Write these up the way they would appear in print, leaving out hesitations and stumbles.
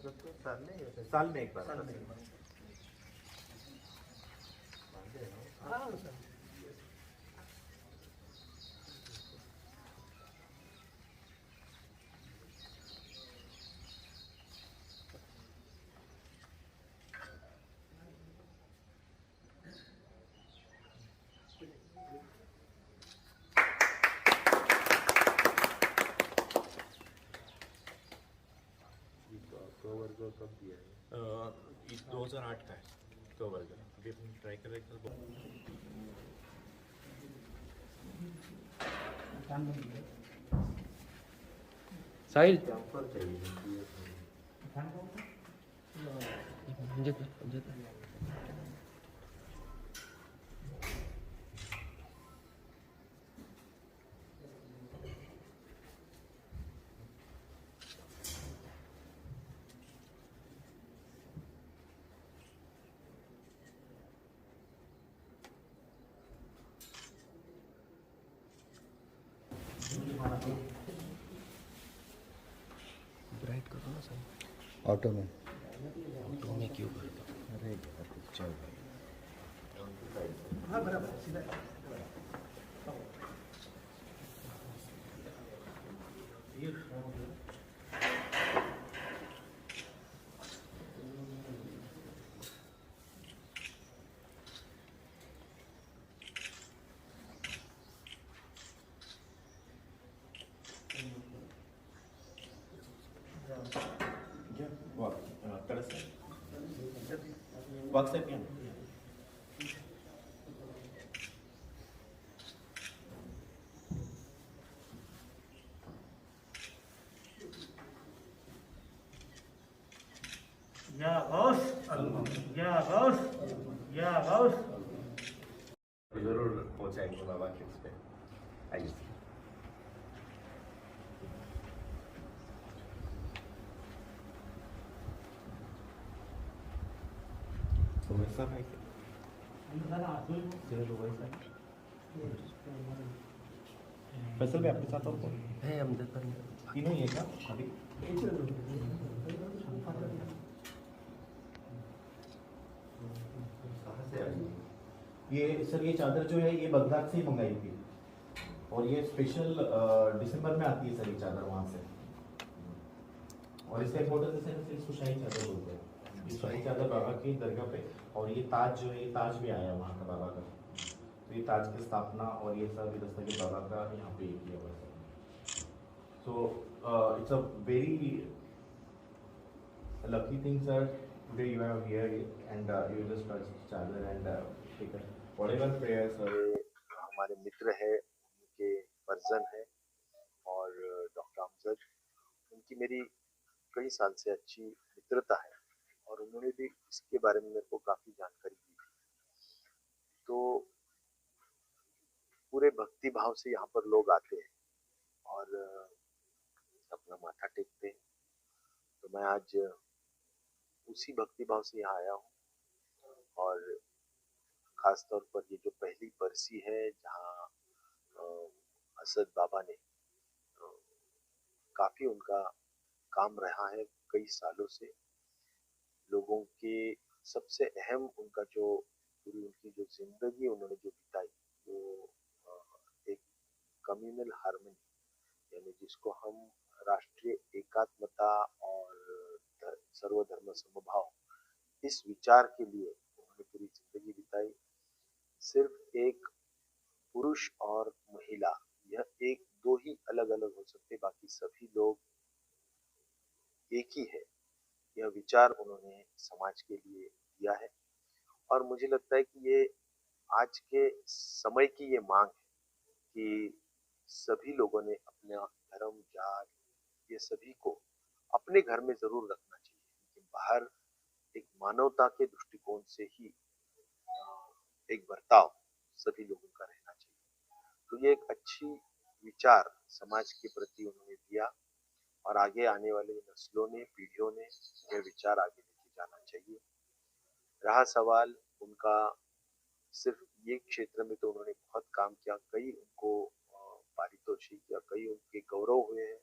करते हैं साल में एक बार हाँ सर। वर्ग कब दिया है? 2008 का है तो वर्ग। अभी अपन ट्राई कर रहे हैं साहिल कैंपर चाहिए ब्राइट करो ना सर। ऑटो में ऑटो में क्यों कर दो? अरे चल भाई हाँ बराबर सीधा। या गौस, या गौस, या गौस। जरूर पहुंचाएंगे बाबा के उस पे। आइए समस्या है फैसल भी आपके साथ और कौन है हम देख तीनों ही है क्या अभी? ये सर ये चादर जो है ये बगदाद से ही मंगाई थी और ये स्पेशल दिसंबर में आती है सर ये चादर वहाँ से। और इसका एक होटल जैसे इसको शाही चादर बोलते हैं। ये शाही चादर बाबा की दरगाह पे। और ये ताज जो है ये ताज भी आया वहाँ का बाबा का। तो ये ताज की स्थापना और ये सब दस्तगीर बाबा का यहाँ पे किया हुआ है। So it's a very lucky thing sir, today you are here and you just touch channel and take a whatever prayers हमारे मित्र है उनके वर्जन है और डॉक्टर अमजद उनकी मेरी कई साल से अच्छी मित्रता है और उन्होंने भी इसके बारे में मेरे को काफी जानकारी दी थी। तो पूरे भक्ति भाव से यहाँ पर लोग आते हैं और अपना माथा टेकते हैं। तो मैं आज उसी भक्ति भाव से यहाँ आया हूँ और खास तौर पर ये जो पहली बरसी है जहाँ असद बाबा ने काफी उनका काम रहा है कई सालों से लोगों के सबसे अहम उनका जो पूरी उनकी जो जिंदगी उन्होंने जो बिताई वो एक कम्युनल हार्मनी यानी जिसको हम राष्ट्रीय एकात्मता और सर्वधर्म समभाव इस विचार के लिए उन्होंने पूरी जिंदगी बिताई। सिर्फ एक पुरुष और महिला यह एक दो ही अलग अलग हो सकते बाकी सभी लोग एक ही है यह विचार उन्होंने समाज के लिए दिया है और मुझे लगता है कि ये आज के समय की ये मांग है कि सभी लोगों ने अपना धर्म जात ये सभी को अपने घर में जरूर रखना चाहिए लेकिन बाहर एक मानवता के दृष्टिकोण से ही एक बर्ताव सभी लोगों का रहना चाहिए। तो ये एक अच्छी विचार समाज के प्रति उन्होंने दिया और आगे आने वाले नस्लों ने पीढ़ियों ने यह विचार आगे लेके जाना चाहिए। रहा सवाल उनका सिर्फ ये क्षेत्र में तो उन्होंने बहुत काम किया कई उनको पारितोषिक या कई उनके गौरव हुए हैं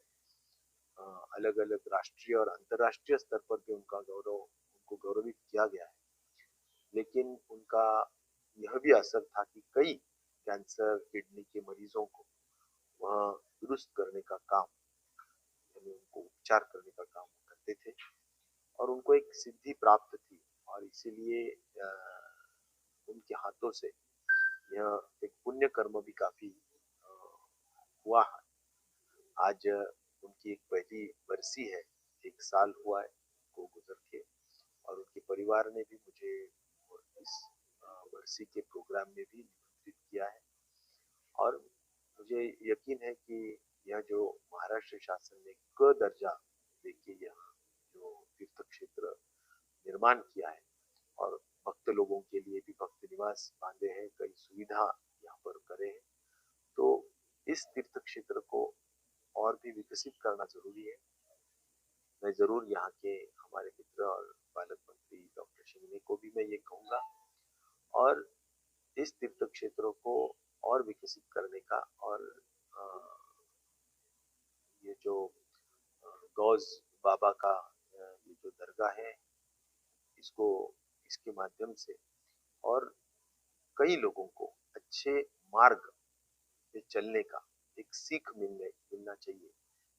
अलग अलग राष्ट्रीय और अंतर्राष्ट्रीय स्तर पर भी उनको गौरवित किया गया है। लेकिन उनका यह भी असर था कि कई कैंसर किडनी के मरीजों को वह दुरुस्त करने का काम, यानी उनको उपचार करने का काम करते थे और उनको एक सिद्धि प्राप्त थी और इसीलिए उनके हाथों से यह एक पुण्य कर्म भी काफी हुआ है। आज उनकी एक पहली बरसी है, 1 साल हुआ है को गुजर के, और उनके परिवार ने भी मुझे इस बरसी के प्रोग्राम में भी निमंत्रित किया है और मुझे यकीन है कि यह जो महाराष्ट्र शासन ने क दर्जा देके यह जो तीर्थ क्षेत्र निर्माण किया है और भक्त लोगों के लिए भी भक्त निवास बांधे हैं, कई सुविधा यहाँ पर करे हैं, तो इस तीर्थ क्षेत्र को और भी विकसित करना जरूरी है। मैं जरूर यहाँ के हमारे मित्र और पालक मंत्री डॉक्टर शिंगने को भी मैं ये कहूँगा और इस तीर्थ क्षेत्रों को और विकसित करने का और ये जो गौज बाबा का ये जो दरगाह है, इसको इसके माध्यम से और कई लोगों को अच्छे मार्ग पे चलने का एक सीख मिलना चाहिए,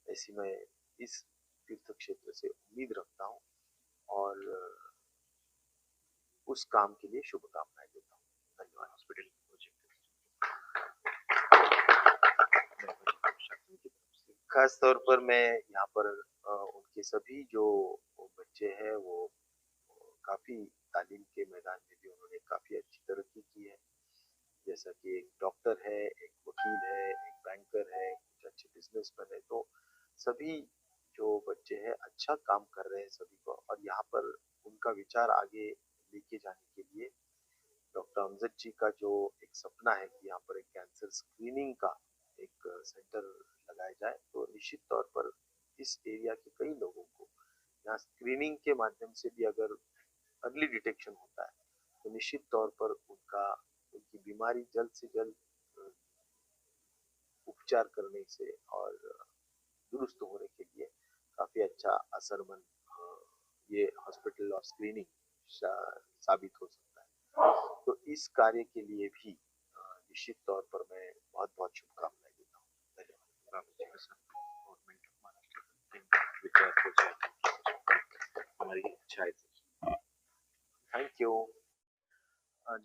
ऐसी मैं इस तीर्थ क्षेत्र से उम्मीद रखता हूँ और उस काम के लिए शुभकामनाएं देता हूँ। धन्यवाद। हॉस्पिटल खास तौर पर मैं यहाँ पर उनके सभी जो बच्चे हैं वो काफी तालीम के मैदान में भी उन्होंने काफी अच्छी तरक्की की है, जैसा कि एक डॉक्टर है, एक वकील है, एक बैंकर है, कुछ अच्छे बिजनेसमैन है, तो सभी जो बच्चे हैं अच्छा काम कर रहे हैं सभी को, और यहाँ पर उनका विचार आगे लेके जाने के लिए डॉक्टर अमजद जी का जो एक सपना है कि यहाँ पर एक कैंसर स्क्रीनिंग का एक सेंटर लगाया जाए, तो निश्चित तौर पर इस एरिया के कई लोगों को यहाँ स्क्रीनिंग के माध्यम से भी अगर अर्ली डिटेक्शन होता है तो निश्चित तौर पर उनकी बीमारी जल्द से जल्द उपचार करने से और दुरुस्त होने के लिए काफी अच्छा असरमंद ये हॉस्पिटल और स्क्रीनिंग साबित हो सकता है। तो इस कार्य के लिए भी निश्चित तौर पर मैं बहुत बहुत शुभकामनाएं देता हूँ। धन्यवाद। थैंक यू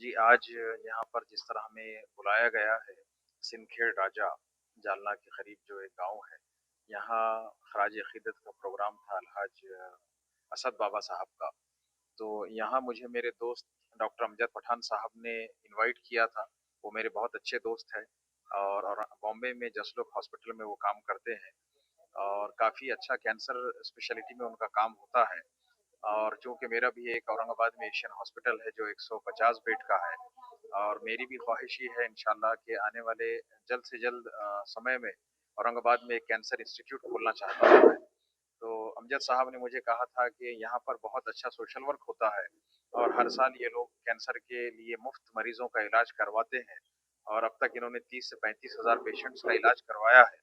जी। आज यहाँ पर जिस तरह हमें बुलाया गया है, सिंदखेड़ राजा जालना के करीब जो एक गांव है, यहाँ खराज अकीदत का प्रोग्राम था अलहाज असद बाबा साहब का। तो यहाँ मुझे मेरे दोस्त डॉक्टर अमजद पठान साहब ने इनवाइट किया था। वो मेरे बहुत अच्छे दोस्त हैं और बॉम्बे में जसलोक हॉस्पिटल में वो काम करते हैं और काफ़ी अच्छा कैंसर स्पेशलिटी में उनका काम होता है। और चूंकि मेरा भी एक औरंगाबाद में एशियन हॉस्पिटल है जो 150 बेड का है, और मेरी भी ख्वाहिश ही है इंशाल्लाह कि आने वाले जल्द से जल्द समय में औरंगाबाद में एक कैंसर इंस्टीट्यूट खोलना चाहता हूँ मैं। तो अमजद साहब ने मुझे कहा था कि यहाँ पर बहुत अच्छा सोशल वर्क होता है और हर साल ये लोग कैंसर के लिए मुफ्त मरीजों का इलाज करवाते हैं और अब तक इन्होंने 30 से 35 हज़ार पेशेंट्स का इलाज करवाया है।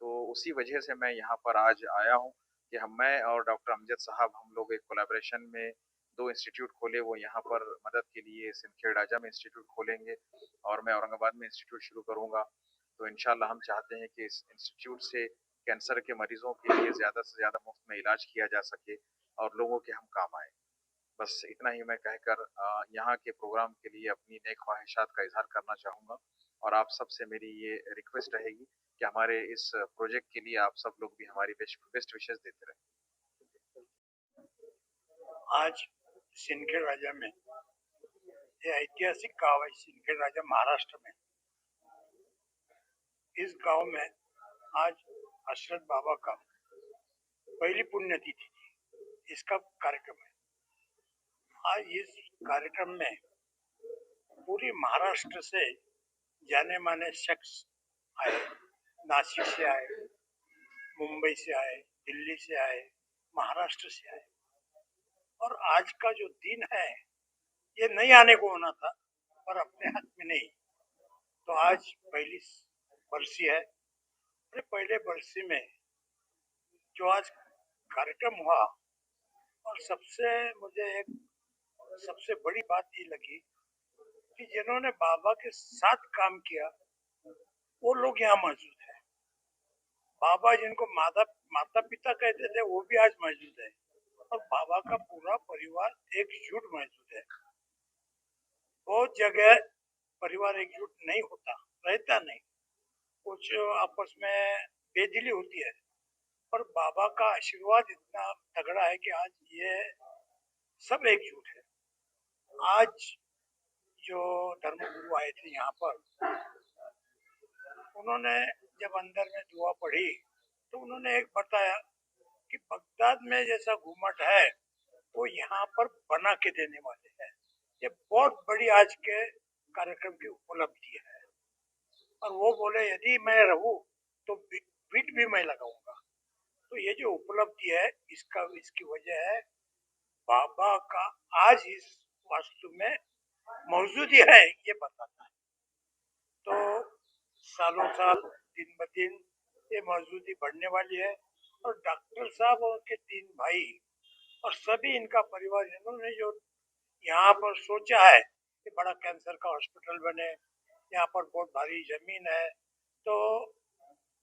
तो उसी वजह से मैं यहाँ पर आज आया हूँ कि मैं और डॉक्टर अमजद साहब हम लोग एक कोलैबोरेशन में 2 इंस्टीट्यूट खोले। वो यहाँ पर मदद के लिए सिंदखेड़ राजा में इंस्टीट्यूट खोलेंगे और मैं औरंगाबाद में इंस्टीट्यूट शुरू करूँगा। तो इंशाल्लाह हम चाहते हैं कि इस इंस्टीट्यूट से कैंसर के मरीजों के लिए ज़्यादा से ज़्यादा मुफ्त में इलाज किया जा सके और लोगों के हम काम आए। बस इतना ही मैं कहकर यहाँ के प्रोग्राम के लिए अपनी नेक ख्वाहिशात का इजहार करना चाहूँगा और आप सबसे मेरी ये रिक्वेस्ट रहेगी कि हमारे इस प्रोजेक्ट के लिए आप सब लोग भी हमारी बेस्ट विशेष देते रहें। आज सिंदखेड़ राजा में ये ऐतिहासिक गांव है, सिंदखेड़ राजा महाराष्ट्र में। इस गांव में आज हजरत बाबा का पहली पुण्यतिथि थी, इसका कार्यक्रम है। आज इस कार्यक्रम में पूरी महाराष्ट्र से जाने माने शख्स आए, नासिक से आए, मुंबई से आए, दिल्ली से आए, महाराष्ट्र से आए। और आज का जो दिन है ये नहीं आने को होना था पर अपने हाथ में नहीं। तो आज पहली बरसी है। पहले बरसी में जो आज कार्यक्रम हुआ, और मुझे एक सबसे बड़ी बात ये लगी कि जिन्होंने बाबा के साथ काम किया वो लोग यहाँ मौजूद है। बाबा जिनको माता माता पिता कहते थे वो भी आज मौजूद है, और बाबा का पूरा परिवार एकजुट मौजूद है। बहुत जगह परिवार एकजुट नहीं होता, रहता नहीं, कुछ आपस में बेदिली होती है, पर बाबा का आशीर्वाद इतना तगड़ा है कि आज ये सब एकजुट है। आज जो धर्मगुरु आए थे यहाँ पर, उन्होंने जब अंदर में दुआ पढ़ी तो उन्होंने एक बताया कि बगदाद में जैसा घूमट है वो यहाँ पर बना के देने वाले हैं। ये बहुत बड़ी आज के कार्यक्रम की उपलब्धि है। और वो बोले यदि मैं रहूं तो बीट भी मैं लगाऊंगा। तो ये जो उपलब्धि है इसकी वजह है बाबा का आज इस वास्तु में मौजूदी है, ये बताता है। तो सालों साल दिन ब दिन ये मौजूदी बढ़ने वाली है। और डॉक्टर साहब और उनके 3 भाई और सभी इनका परिवार, इन्होंने जो यहाँ पर सोचा है कि बड़ा कैंसर का हॉस्पिटल बने, यहाँ पर बहुत भारी जमीन है। तो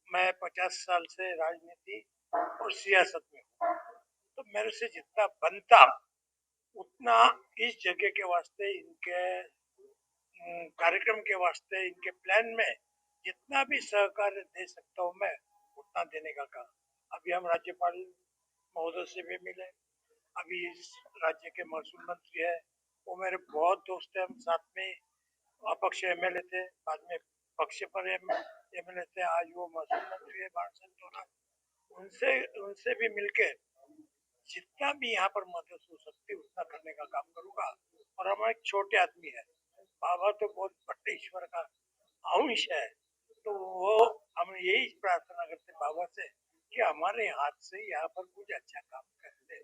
मैं 50 साल से राजनीति और सियासत में हूँ, तो मेरे से जितना बनता उतना इस जगह के वास्ते, इनके कार्यक्रम के वास्ते, इनके प्लान में जितना भी सहकार दे सकता हूँ मैं उतना देने का काम। अभी हम राज्यपाल महोदय से भी मिले, अभी इस राज्य के महसूल मंत्री है, वो मेरे बहुत दोस्त है। हम साथ में अपक्ष एमएलए थे, बाद में पक्ष पर एमएलए थे, आज वो महसूल मंत्री है बारासत। उनसे उनसे भी मिलके जितना भी यहाँ पर मदद हो सकती है उतना करने का काम करूंगा। और हम एक छोटे आदमी है, बाबा तो बहुत बड़े ईश्वर का अंश है। तो वो हम यही प्रार्थना करते बाबा से कि हमारे हाथ से यहाँ पर कुछ अच्छा काम करते।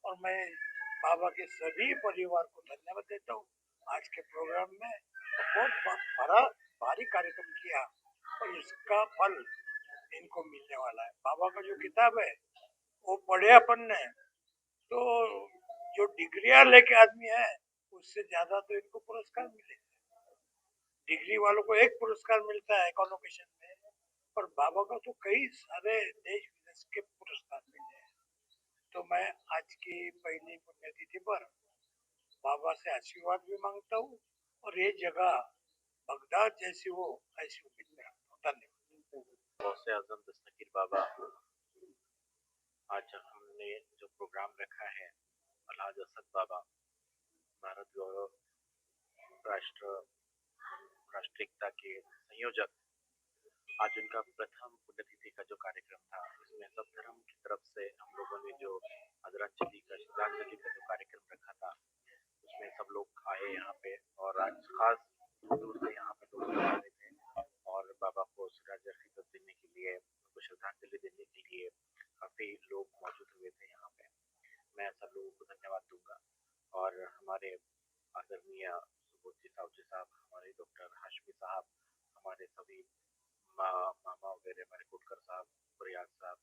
और मैं बाबा के सभी परिवार को धन्यवाद देता हूँ। आज के प्रोग्राम में बहुत बड़ा भारी कार्यक्रम किया और इसका फल इनको मिलने वाला है। बाबा का जो किताब है वो पढ़े अपन ने तो जो डिग्रियां लेके आदमी है उससे ज्यादा तो इनको पुरस्कार मिले। डिग्री वालों को एक पुरस्कार मिलता है कॉन्वोकेशन में, और बाबा को तो कई सारे देश विदेश के पुरस्कार मिले हैं। तो मैं आज की पहली पुण्यतिथि पर बाबा से आशीर्वाद भी मांगता हूँ और ये जगह बगदाद जैसी हो ऐसी उम्मीद में रखता हूँ। धन्यवाद। गौसे आजम दस्तगीर बाबा, आज हमने जो प्रोग्राम रखा है अलहाज असद बाबा, भारत गौरव राष्ट्रीयता के संयोजक, आज उनका प्रथम पुण्यतिथि का जो कार्यक्रम था इसमें सब धर्म की तरफ से हम लोगों ने जो श्रद्धांजलि का जो कार्यक्रम रखा था उसमें सब लोग आए यहाँ पे। और आज खास दूर से यहाँ पे लोग आ रहे थे और बाबा को श्रद्धांजलि देने के लिए, उनको श्रद्धांजलि देने के लिए काफी लोग मौजूद हुए थे यहाँ पे। मैं सब लोगों को धन्यवाद दूंगा। और हमारे आदरणीय सुबोध जी साहब, हमारे डॉक्टर हाशमी साहब, हमारे सभी मामा वगैरह, हमारे कुटकर साहब, रियाज साहब,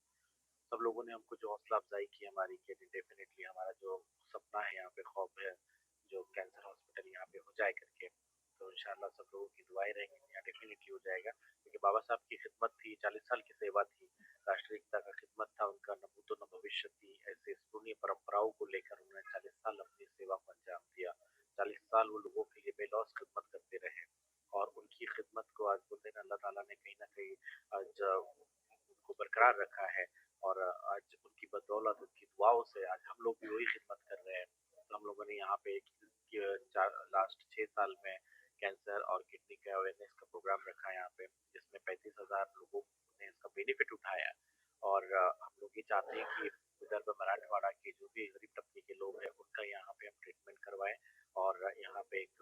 सब लोगों ने हमको जो हौसला अफजाई की हमारी, कि डेफिनेटली हमारा जो सपना है यहाँ पे, ख्वाब है जो कैंसर हॉस्पिटल यहाँ पे हो जाए करके, तो इंशाल्लाह सब लोगों की दुआएं रहेंगी, यहाँ डेफिनेटली हो जाएगा। क्योंकि बाबा साहब की खिदमत थी, 40 साल की सेवा थी, राष्ट्रीय एकता का खिदमत था उनका, न भूतो न भविष्य थी। ऐसे पुण्य परंपराओं को लेकर उन्होंने 40 साल अपनी सेवा को अंजाम दिया। 40 साल वो लोगों के लिए बेलौस खिदमत करते रहे और उनकी खिदमत को आज बोलते हैं अल्लाह ताला ने कहीं ना कहीं आज उनको बरकरार रखा है। और आज उनकी बदौलत, उनकी दुआओं से आज हम लोग भी वही खिदमत कर रहे हैं। तो हम लोगों ने यहाँ पे लास्ट 6 साल में कैंसर और किडनी के अवेयरनेस का प्रोग्राम रखा है यहाँ पे, जिसमें 35,000 लोगों ने इसका बेनिफिट उठाया। और हम लोग ये चाहते हैं कि विदर्भ मराठवाड़ा के जो भी गरीब तबके के लोग हैं उनका यहाँ पे हम ट्रीटमेंट करवाएं और यहाँ पे एक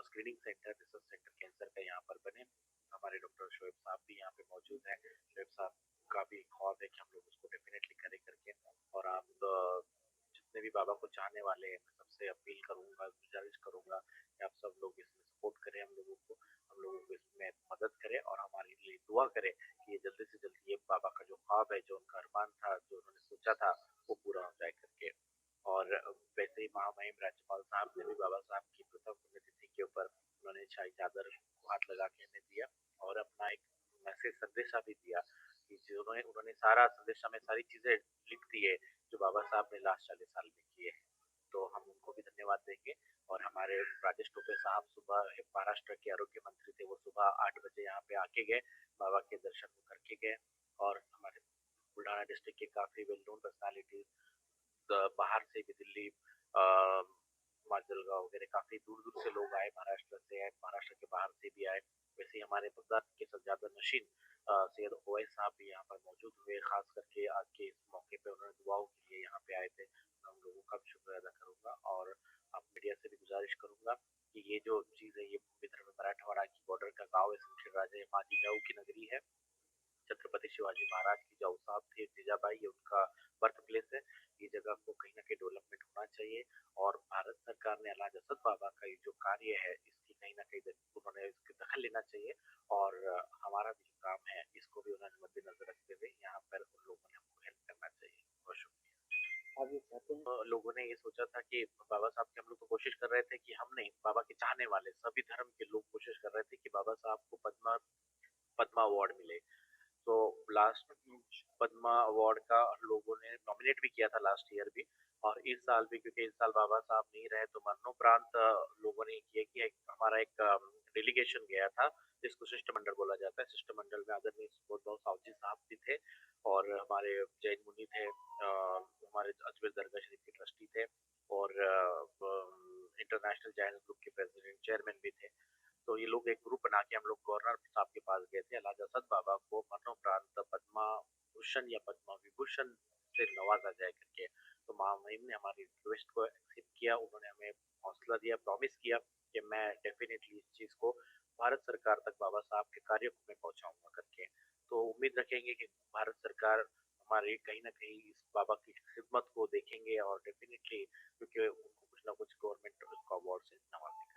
screening centre, research centre cancer का यहाँ पर बने। हमारे डॉक्टर शोएब साहब भी यहाँ पे मौजूद हैं। शोएब साहब का भी ख्वाब है कि हम लोग उसको डेफिनेटली करें करके। और आप जितने भी बाबा को चाहने वाले हैं, मैं सबसे अपील करूंगा, गुजारिश करूंगा कि आप सब लोग इसमें सपोर्ट करें, हम लोगों को इसमें मदद करें और हमारे लिए दुआ करें कि ये जल्दी से जल्दी ये बाबा का जो ख्वाब है, जो उनका अरमान था, जो चादर को हाथ लगा के हमें दिया और अपना एक मैसेज संदेशा भी दिया कि जो उन्होंने उन्होंने सारा संदेशा में सारी चीजें लिख दी है जो बाबा साहब ने लास्ट 40 साल में किए हैं। तो हम उनको भी धन्यवाद देंगे। और हमारे राजेश टोपे साहब सुबह महाराष्ट्र के आरोग्य मंत्री थे, वो सुबह 8 बजे यहाँ पे आके गए, बाबा के दर्शन करके गए। और हमारे बुल्ढाना डिस्ट्रिक्ट के काफी वेल नोन पर्सनालिटीज बाहर से भी दिल्ली माजलगांव वगैरह काफी दूर दूर से लोग आए, महाराष्ट्र से आए, महाराष्ट्र के बाहर से भी आए। वैसे ही हमारे बगदाद के सज्जादा नशीन सैयद ओवैस साहब भी यहाँ पर मौजूद हुए, खास करके आज के इस मौके पे उन्होंने दुआओं के लिए यहाँ पे आए थे। मैं उन लोगों का भी शुक्रिया अदा करूंगा और आप मीडिया से भी गुजारिश करूंगा कि ये जो चीज है, ये विदर्भ मराठवाड़ा की बॉर्डर का गाँव है सिंदखेड़ राजा, ये माँ जिजाऊ की नगरी है। छत्रपति शिवाजी महाराज की जो साहब थे जीजाबाई, ये उनका बर्थ प्लेस है। ये जगह को कहीं ना कहीं डेवलपमेंट होना चाहिए और भारत सरकार ने अल्लाह असद बाबा का ये जो कार्य है, इसकी कहीं ना कहीं उन्होंने इसके दखल लेना चाहिए और हमारा भी जो काम है इसको भी उन्होंने मद्देनजर रखते हुए यहाँ पर उन लोगों ने हमको हेल्प करना चाहिए। बहुत शुक्रिया। लोगों ने ये सोचा था कि बाबा साहब की, हम लोग तो कोशिश कर रहे थे कि हम नहीं, बाबा के चाहने वाले सभी धर्म के लोग कोशिश कर रहे थे कि बाबा साहब को पद्मा अवार्ड मिले। तो लास्ट पद्मा अवार्ड का लोगों ने नॉमिनेट भी किया था लास्ट ईयर भी, और इस साल भी, क्योंकि इस साल बाबा साहब नहीं रहे तो मरणोपरांत लोगों ने किया कि हमारा एक डेलीगेशन गया था जिसको शिष्टमंडल बोला जाता है। शिष्टमंडल में आदरणीय सुबोधभाऊ सावजी साहब भी थे और हमारे जैन मुनि थे, हमारे अजमेर दरगाह शरीफ के ट्रस्टी थे और इंटरनेशनल जैन ग्रुप के प्रेसिडेंट चेयरमैन भी थे। तो ये लोग एक ग्रुप बना के हम लोग गवर्नर साहब के पास गए थे, अल्लाह असद बाबा को मरणोपरांत पद्मा भूषण या पद्मा विभूषण से नवाजा जाए करके। तो महामहिम ने हमारी रिक्वेस्ट को एक्सेप्ट किया, उन्होंने हमें हौसला दिया, प्रॉमिस किया कि मैं डेफिनेटली इस चीज को भारत सरकार तक बाबा साहब के कार्य को मैं पहुंचाऊंगा करके। तो उम्मीद रखेंगे कि भारत सरकार हमारे कहीं ना कहीं इस बाबा की खिदमत को देखेंगे और डेफिनेटली, क्योंकि उनको कुछ ना कुछ गवर्नमेंट उसको अवार्ड से नवाजेगा।